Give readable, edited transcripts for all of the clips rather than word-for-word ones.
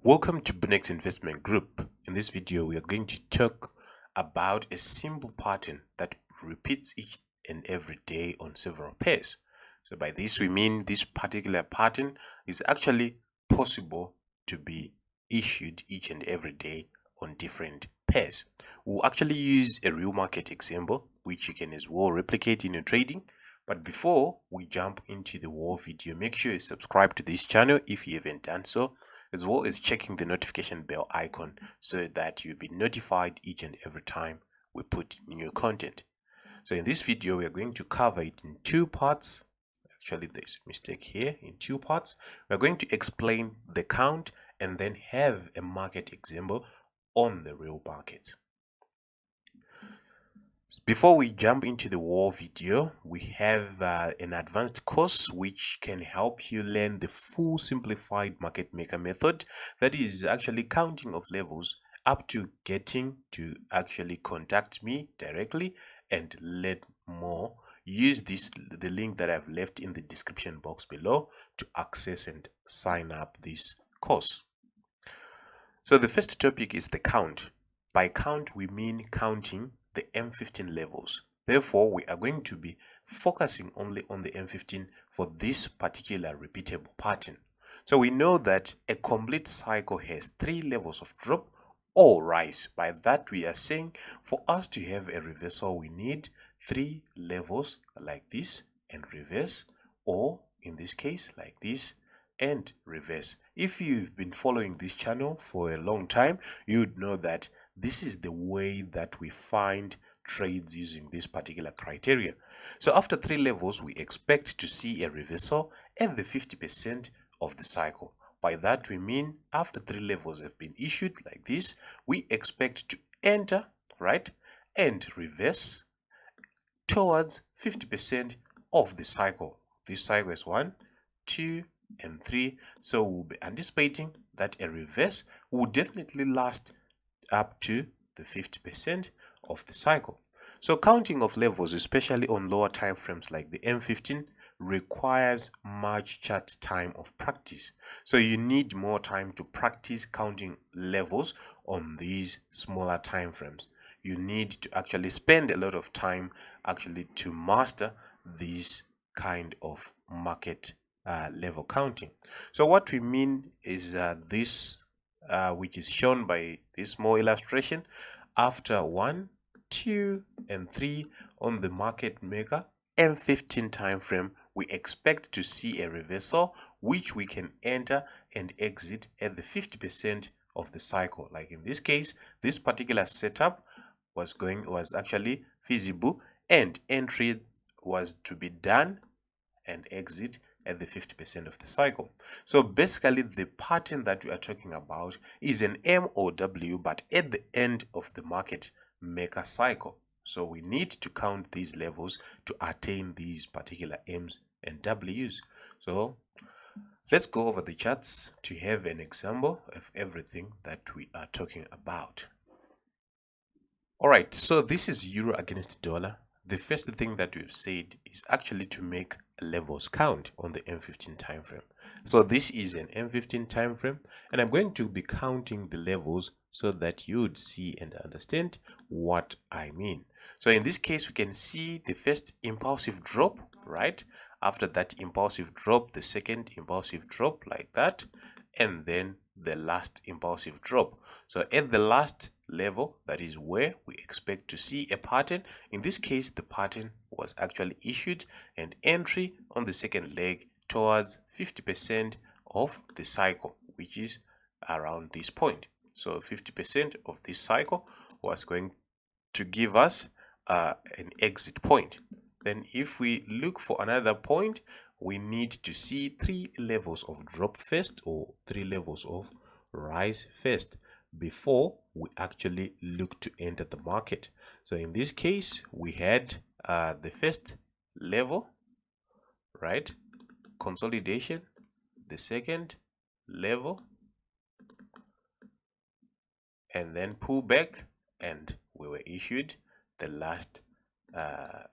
Welcome to Bunnex Investment Group. In this video, we are going to talk about a simple pattern that repeats each and every day on several pairs. So by this, we mean this particular pattern is actually possible to be issued each and every day on different pairs. We'll actually use a real market example, which you can as well replicate in your trading. But before we jump into the whole video, make sure you subscribe to this channel if you haven't done so, as well as checking the notification bell icon so that you'll be notified each and every time we put new content. So in this video, we are going to cover it in two parts. Actually, there's a mistake here. In two parts, we're going to explain the count and then have a market example on the real market. Before we jump into the whole video, we have an advanced course which can help you learn the full simplified market maker method, that is actually counting of levels up to getting to actually contact me directly and learn more. Use the link that I've left in the description box below to access and sign up this course. So the first topic is the count. By count, we mean counting the M15 levels. Therefore, we are going to be focusing only on the M15 for this particular repeatable pattern. So we know that a complete cycle has 3 levels of drop or rise. By that, we are saying for us to have a reversal, we need 3 levels like this and reverse, or in this case like this and reverse. If you've been following this channel for a long time, you'd know that this is the way that we find trades using this particular criteria. So after 3 levels, we expect to see a reversal at the 50% of the cycle. By that we mean after 3 levels have been issued like this, we expect to enter, right, and reverse towards 50% of the cycle. This cycle is 1, 2, and 3. So we'll be anticipating that a reverse will definitely last up to the 50% of the cycle. So counting of levels, especially on lower time frames like the M15, requires much chart time of practice. So you need more time to practice counting levels on these smaller time frames. You need to actually spend a lot of time actually to master this kind of market level counting. So what we mean is this which is shown by this small illustration. After 1, 2, and 3 on the market maker M15 time frame, we expect to see a reversal which we can enter and exit at the 50% of the cycle. Like in this case, this particular setup was actually feasible, and entry was to be done and exit at the 50% of the cycle. So basically the pattern that we are talking about is an MOW, but at the end of the market maker cycle. So we need to count these levels to attain these particular M's and W's. So let's go over the charts to have an example of everything that we are talking about. Alright, so this is euro against dollar. The first thing that we've said is actually to make levels count on the M15 time frame. So this is an M15 time frame, and I'm going to be counting the levels so that you would see and understand what I mean. So in this case, we can see the first impulsive drop, right? After that impulsive drop, the second impulsive drop like that, and then the last impulsive drop. So at the last level, that is where we expect to see a pattern. In this case, the pattern was actually issued and entry on the second leg towards 50% of the cycle, which is around this point. So 50% of this cycle was going to give us an exit point. Then if we look for another point, we need to see 3 levels of drop first, or 3 levels of rise first, before we actually look to enter the market. So in this case, we had the first level, right, consolidation, the second level, and then pull back, and we were issued the last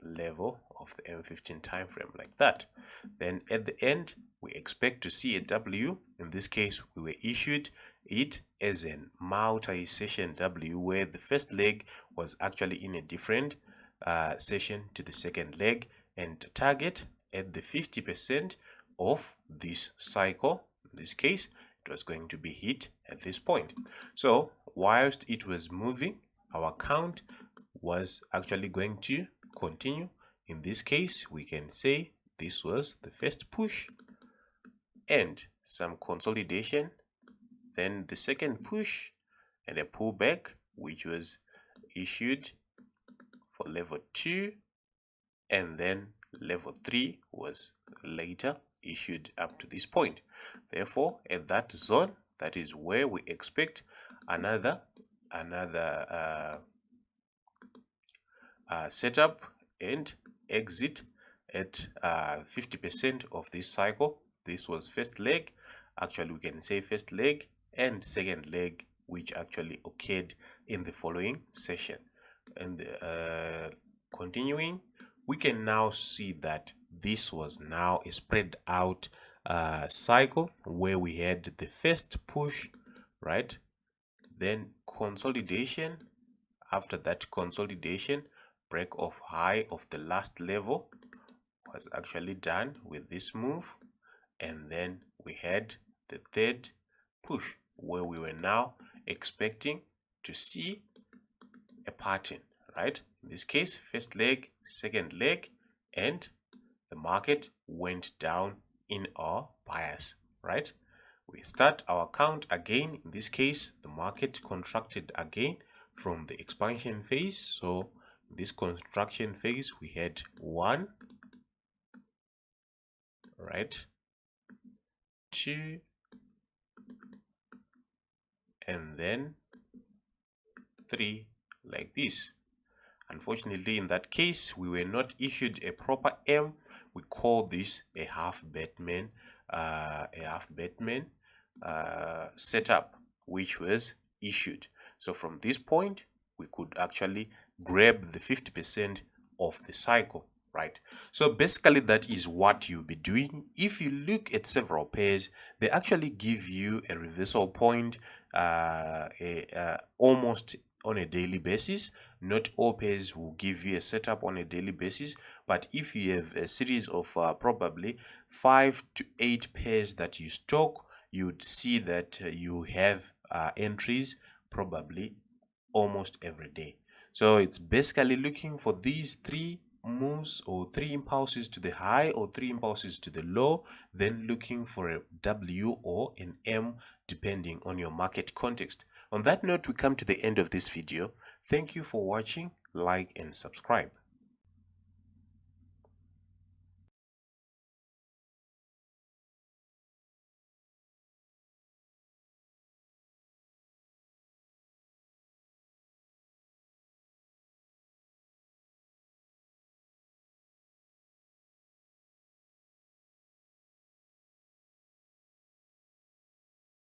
level of the M15 time frame, like that. Then at the end, we expect to see a W. In this case, we were issued it as an multi-session W, where the first leg was actually in a different session to the second leg, and target at the 50% of this cycle. In this case, it was going to be hit at this point. So whilst it was moving, our count was actually going to continue. In this case, we can say this was the first push and some consolidation, then the second push and a pullback, which was issued for level 2, and then level 3 was later issued up to this point. Therefore, at that zone, that is where we expect another setup and exit at 50% of this cycle. This was first leg. Actually, we can say first leg and second leg, which actually occurred in the following session. And continuing, we can now see that this was now a spread out cycle where we had the first push, right? Then consolidation. After that consolidation, break of high of the last level was actually done with this move, and then we had the third push where we were now expecting to see a pattern, right? In this case, first leg, second leg, and the market went down in our bias, right? We start our count again. In this case, the market contracted again from the expansion phase. So this contraction phase, we had 1, right, 2, and then 3, like this. Unfortunately, in that case, we were not issued a proper M. We call this a half Batman setup, which was issued. So from this point, we could actually grab the 50% of the cycle, right? So basically, that is what you'll be doing. If you look at several pairs, they actually give you a reversal point almost on a daily basis. Not all pairs will give you a setup on a daily basis, but if you have a series of probably 5 to 8 pairs that you stock, you'd see that you have entries probably almost every day. So it's basically looking for these 3 moves or 3 impulses to the high or 3 impulses to the low, then looking for a W or an M depending on your market context. On that note, we come to the end of this video. Thank you for watching. Like and subscribe.